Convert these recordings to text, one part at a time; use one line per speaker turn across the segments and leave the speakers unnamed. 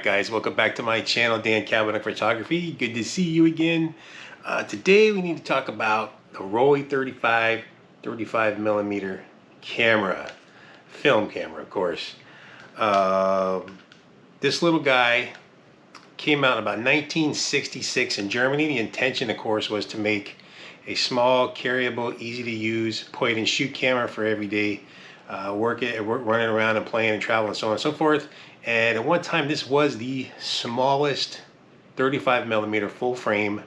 Alright guys, welcome back to my channel, Dan Kavanagh Photography. Good to see you again. Today we need to talk about the Rollei 35 millimeter camera. Film camera, of course. This little guy came out in about 1966 in Germany. The intention, of course, was to make a small, carryable, easy to use point and shoot camera for everyday running around and playing and traveling and so on and so forth. And at one time this was the smallest 35 millimeter full frame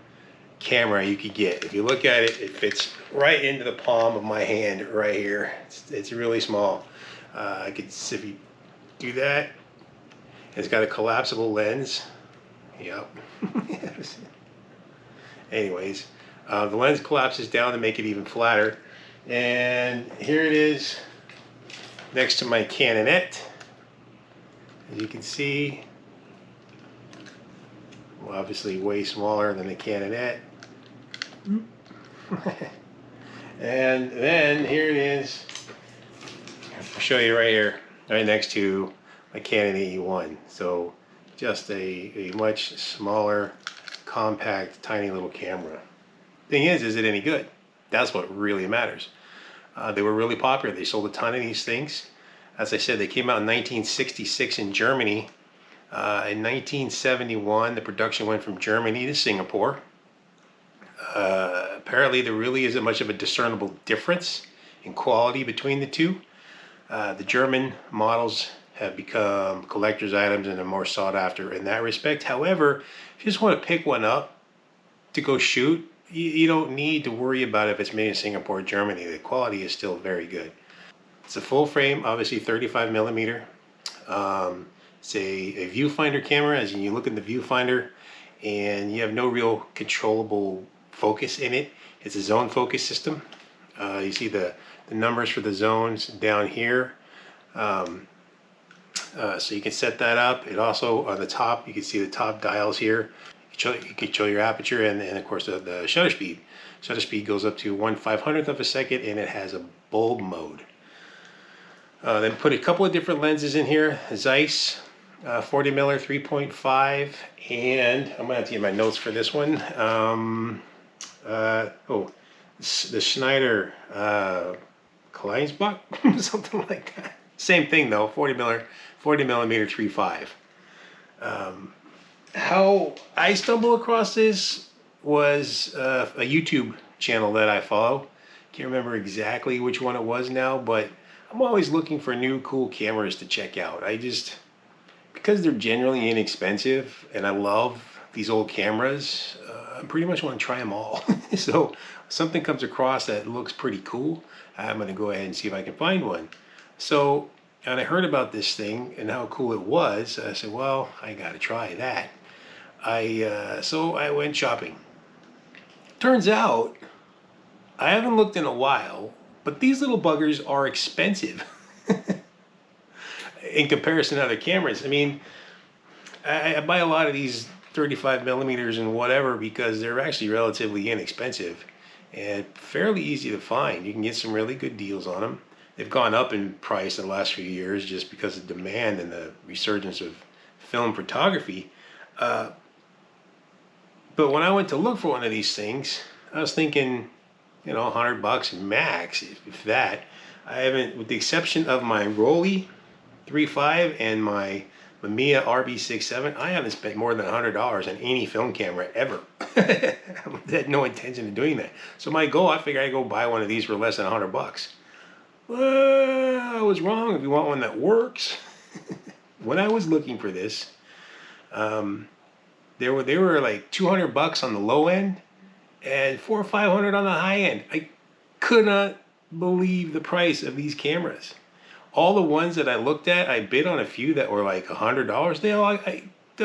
camera you could get. If you look at it, it fits right into the palm of my hand right here. It's really small. I could, if you do that, it's got a collapsible lens. Yep. Anyways, the lens collapses down to make it even flatter. And here it is next to my Canonette. As you can see, well, obviously way smaller than the Canonette. And then here it is. I'll show you right here, right next to my Canon 81. So just a much smaller, compact, tiny little camera. Thing is it any good? That's what really matters. They were really popular. They sold a ton of these things. As I said, they came out in 1966 in Germany. In 1971, the production went from Germany to Singapore. Apparently, there really isn't much of a discernible difference in quality between the two. The German models have become collector's items and are more sought after in that respect. However, if you just want to pick one up to go shoot, you don't need to worry about if it's made in Singapore or Germany. The quality is still very good. It's a full frame, obviously 35 millimeter. It's a viewfinder camera, as in you look in the viewfinder and you have no real controllable focus in it. It's a zone focus system. You see the numbers for the zones down here. So you can set that up. It also, on the top, you can see the top dials here. You can show your aperture and of course the shutter speed. Shutter speed goes up to 1/500th of a second, and it has a bulb mode. Then put a couple of different lenses in here. Zeiss 40 mm 3.5, and I'm gonna have to get my notes for this one. The Schneider Kleinsbach, something like that. Same thing though, 40 millimeter 3.5. How I stumbled across this was a YouTube channel that I follow. Can't remember exactly which one it was now, but I'm always looking for new cool cameras to check out. Because they're generally inexpensive and I love these old cameras, I pretty much want to try them all. So if something comes across that looks pretty cool, I'm going to go ahead and see if I can find one. So, and I heard about this thing and how cool it was. I said, well, I got to try that. So I went shopping. Turns out, I haven't looked in a while, but these little buggers are expensive in comparison to other cameras. I mean, I buy a lot of these 35 millimeters and whatever because they're actually relatively inexpensive and fairly easy to find. You can get some really good deals on them. They've gone up in price in the last few years just because of demand and the resurgence of film photography. But when I went to look for one of these things, I was thinking, you know, $100 max, if that. I haven't, with the exception of my Rollei 3.5 and my Mamiya RB67, I haven't spent more than $100 on any film camera ever. I had no intention of doing that. So my goal, I figured I'd go buy one of these for less than $100. Well, I was wrong. If you want one that works. When I was looking for this, they were like $200 on the low end and $400 or $500 on the high end. I could not believe the price of these cameras. All the ones that I looked at, I bid on a few that were like $100. They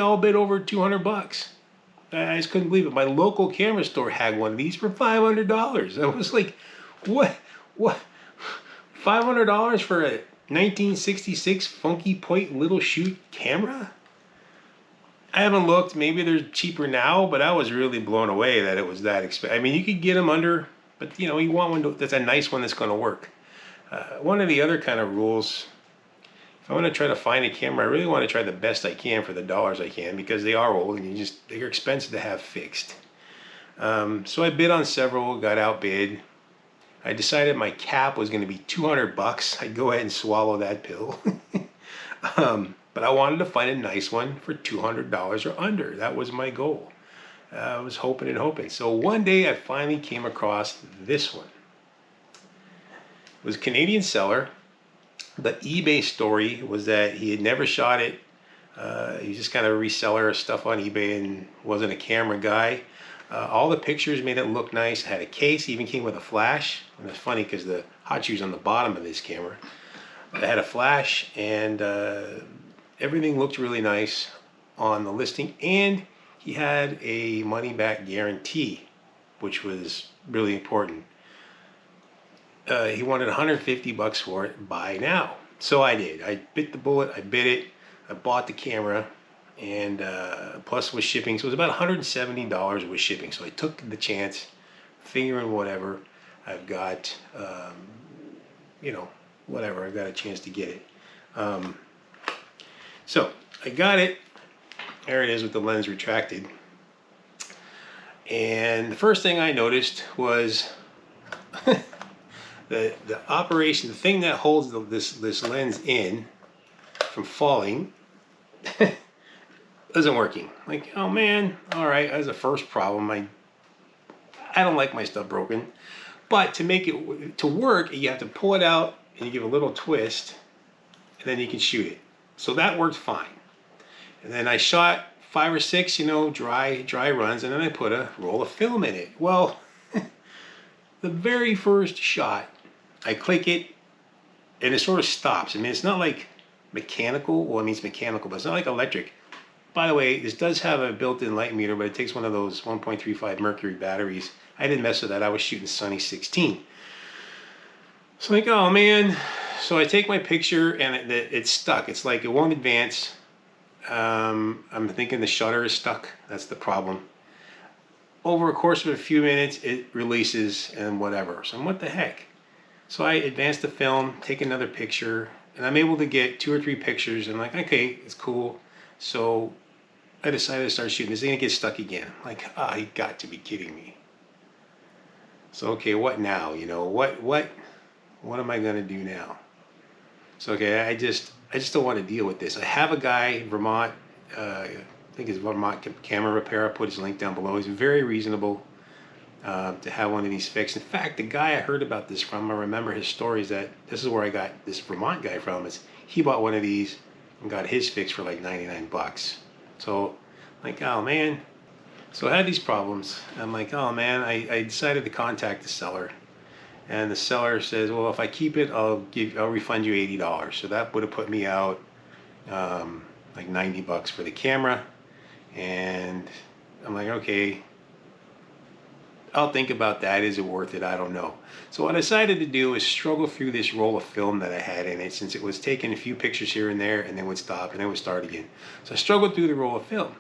all bid over $200. I just couldn't believe it. My local camera store had one of these for $500. I was like, what? $500 for a 1966 funky point little shoot camera? I haven't looked. Maybe they're cheaper now, but I was really blown away that it was that expensive. I mean, you could get them under, but you know, you want one that's a nice one that's going to work. One of the other kind of rules, if I want to try to find a camera, I really want to try the best I can for the dollars I can, because they are old and they're expensive to have fixed. So I bid on several, got outbid. I decided my cap was going to be 200 bucks. I'd go ahead and swallow that pill. But I wanted to find a nice one for $200 or under. That was my goal. I was hoping and hoping. So one day I finally came across this one. It was a Canadian seller. The eBay story was that he had never shot it. He's just kind of a reseller of stuff on eBay and wasn't a camera guy. All the pictures made it look nice. It had a case, even came with a flash. And it's funny because the hot shoe's on the bottom of this camera. It had a flash, and everything looked really nice on the listing. And he had a money-back guarantee, which was really important. He wanted 150 bucks for it, buy now. So I did. I bit the bullet, I bid it, I bought the camera, and plus with shipping, so it was about $170 with shipping. So I took the chance, figuring whatever, I've got, whatever, I've got a chance to get it. So I got it. There it is with the lens retracted. And the first thing I noticed was the operation, the thing that holds this lens in from falling isn't working. Like, oh man, all right, that's the first problem. I don't like my stuff broken. But to make it to work, you have to pull it out and you give a little twist, and then you can shoot it. So that worked fine. And then I shot 5 or 6, dry runs, and then I put a roll of film in it. Well, the very first shot, I click it, and it sort of stops. I mean, it's not like mechanical. Well, I mean, it's mechanical, but it's not like electric. By the way, this does have a built-in light meter, but it takes one of those 1.35 mercury batteries. I didn't mess with that. I was shooting Sunny 16. So I'm like, oh man. So I take my picture, and it's stuck. It's like it won't advance. I'm thinking the shutter is stuck. That's the problem. Over a course of a few minutes, it releases and whatever. So what the heck? So I advance the film, take another picture, and I'm able to get 2 or 3 pictures, and I'm like, okay, it's cool. So I decided to start shooting. This thing gets stuck again. Like, you got to be kidding me. So okay, what now? What am I gonna do now? So okay, I just don't want to deal with this. I have a guy, Vermont, I think it's Vermont Camera Repair. I'll put his link down below. He's very reasonable to have one of these fixed. In fact, the guy I heard about this from, I remember his stories, that this is where I got this Vermont guy from, is he bought one of these and got his fixed for like 99 bucks. So like, oh man. So I had these problems. I'm like, oh man, I decided to contact the seller. And the seller says, well, if I keep it, I'll refund you $80. So that would have put me out like 90 bucks for the camera. And I'm like, okay, I'll think about that. Is it worth it? I don't know. So what I decided to do is struggle through this roll of film that I had in it, since it was taking a few pictures here and there and then would stop and then would start again. So I struggled through the roll of film.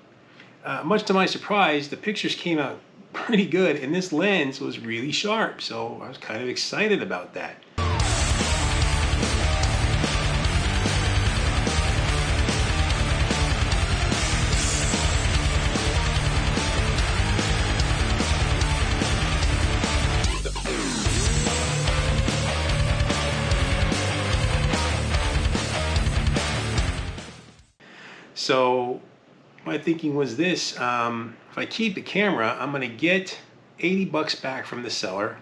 Much to my surprise, the pictures came out pretty good, and this lens was really sharp, so I was kind of excited about that. So my thinking was this, if I keep the camera, I'm going to get 80 bucks back from the seller.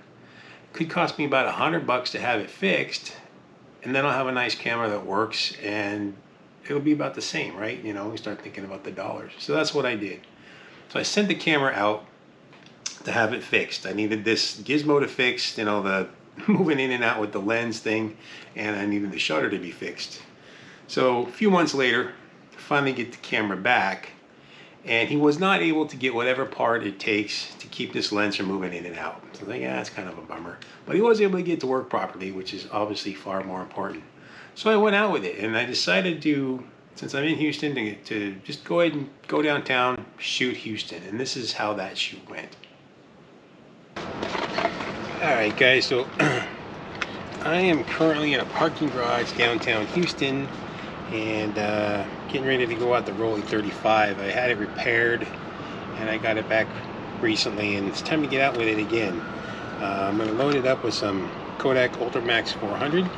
Could cost me about 100 bucks to have it fixed, and then I'll have a nice camera that works, and it'll be about the same, right? We start thinking about the dollars. So that's what I did. So I sent the camera out to have it fixed. I needed this gizmo to fix, the moving in and out with the lens thing, and I needed the shutter to be fixed. So a few months later, finally get the camera back, and he was not able to get whatever part it takes to keep this lens from moving in and out. So I think, that's kind of a bummer. But he was able to get it to work properly, which is obviously far more important. So I went out with it, and I decided to, since I'm in Houston, to just go ahead and go downtown, shoot Houston. And this is how that shoot went. Alright guys, so I am currently in a parking garage downtown Houston, and getting ready to go out the Rollei 35. I had it repaired and I got it back recently, and it's time to get out with it again. I'm going to load it up with some Kodak Ultramax 400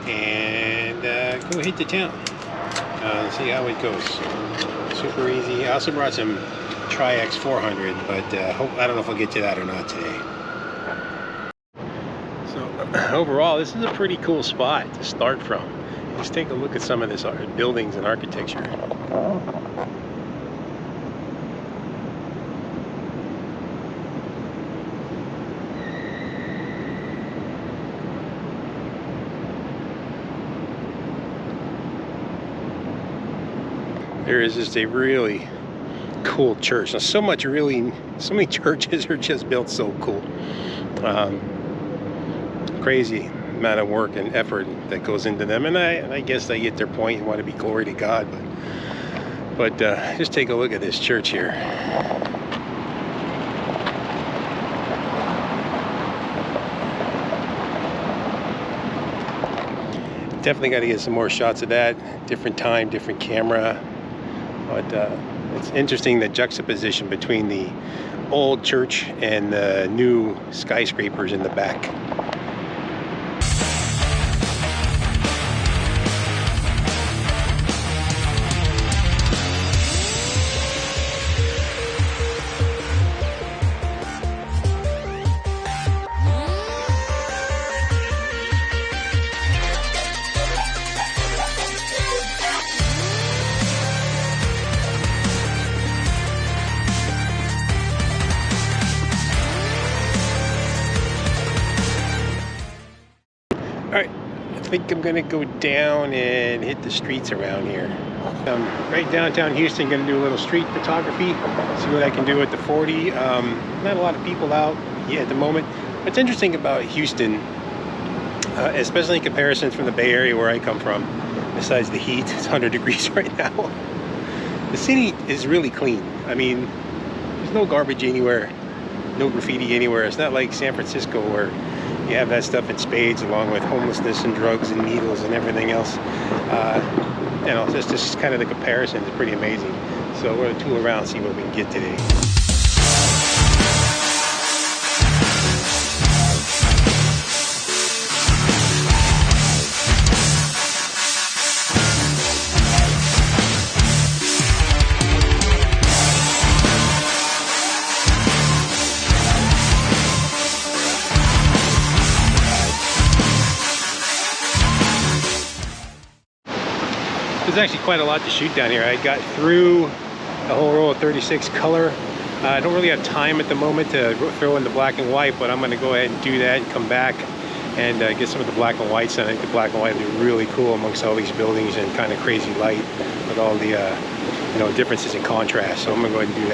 and go hit the town. See how it goes. Super easy. I also brought some Tri-X 400, but I don't know if I'll get to that or not today. So overall, this is a pretty cool spot to start from. Let's take a look at some of this buildings and architecture. There is just a really cool church. Now, so many churches are just built so cool. Crazy amount of work and effort that goes into them, and I guess they get their point and want to be glory to God. But just take a look at this church here. Definitely got to get some more shots of that. Different time, different camera. But it's interesting, the juxtaposition between the old church and the new skyscrapers in the back. Alright, I think I'm gonna go down and hit the streets around here. Right downtown Houston, gonna do a little street photography, see what I can do with the 40. Not a lot of people out yet at the moment. What's interesting about Houston, especially in comparison from the Bay Area where I come from, besides the heat, it's 100 degrees right now. The city is really clean. I mean, there's no garbage anywhere, no graffiti anywhere. It's not like San Francisco where you have that stuff in spades, along with homelessness and drugs and needles and everything else. You know, just kind of the comparison is pretty amazing. So we're going to tool around and see what we can get today. There's actually quite a lot to shoot down here. I got through the whole roll of 36 color. I don't really have time at the moment to throw in the black and white, but I'm going to go ahead and do that and come back and get some of the black and whites. And I think the black and white will be really cool amongst all these buildings and kind of crazy light with all the you know, differences in contrast. So I'm going to go ahead and do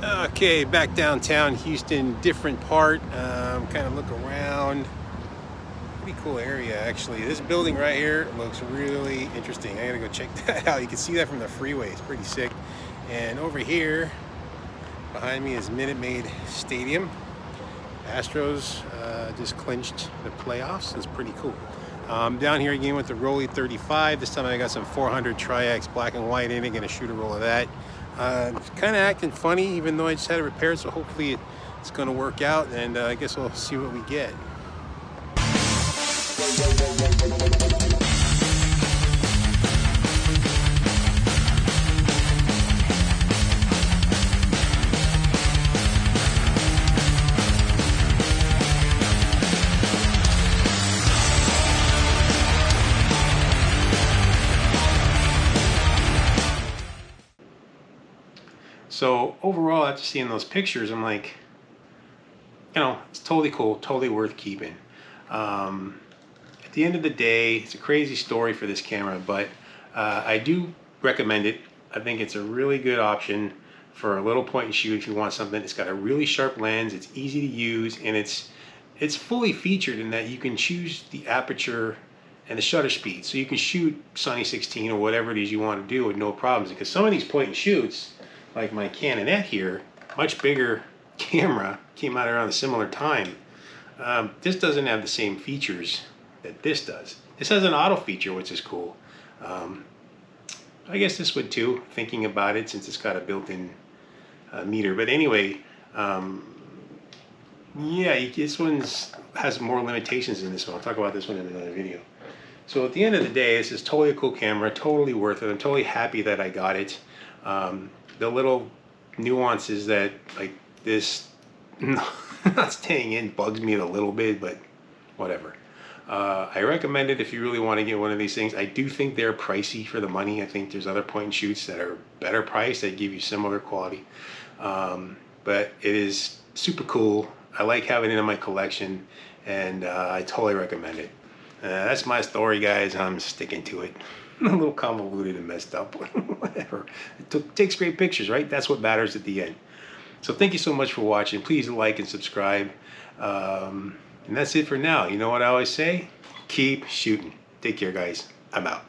that. Okay, back downtown Houston, different part. Kind of look around. Pretty cool area, actually. This building right here looks really interesting. I gotta go check that out. You can see that from the freeway. It's pretty sick. And over here behind me is Minute Maid Stadium. Astros just clinched the playoffs. It's pretty cool. Down here again with the Rollei 35. This time I got some 400 Tri-X black and white in it. Gonna shoot a roll of that. It's kind of acting funny, even though I just had it repaired, so hopefully it's gonna work out, and I guess we'll see what we get. So overall, after seeing those pictures, I'm like, you know, it's totally cool, totally worth keeping. At the end of the day, it's a crazy story for this camera, but I do recommend it. I think it's a really good option for a little point and shoot if you want something. It's got a really sharp lens, it's easy to use, and it's fully featured in that you can choose the aperture and the shutter speed. So you can shoot Sunny 16 or whatever it is you want to do with no problems, because some of these point and shoots, like my Canonette here, much bigger camera, came out around a similar time. This doesn't have the same features that this does. This has an auto feature, which is cool. I guess this would too, thinking about it, since it's got a built-in meter. But anyway, yeah, this one has more limitations than this one. I'll talk about this one in another video. So at the end of the day, this is totally a cool camera, totally worth it. I'm totally happy that I got it. The little nuances that, like this not staying in, bugs me a little bit, but whatever. I recommend it if you really want to get one of these things. I do think they're pricey for the money. I think there's other point and shoots that are better priced that give you similar quality. But it is super cool. I like having it in my collection, and I totally recommend it. That's my story, guys. I'm sticking to it. A little convoluted and messed up. Whatever. It takes great pictures, right? That's what matters at the end. So thank you so much for watching. Please like and subscribe. And that's it for now. You know what I always say? Keep shooting. Take care, guys. I'm out.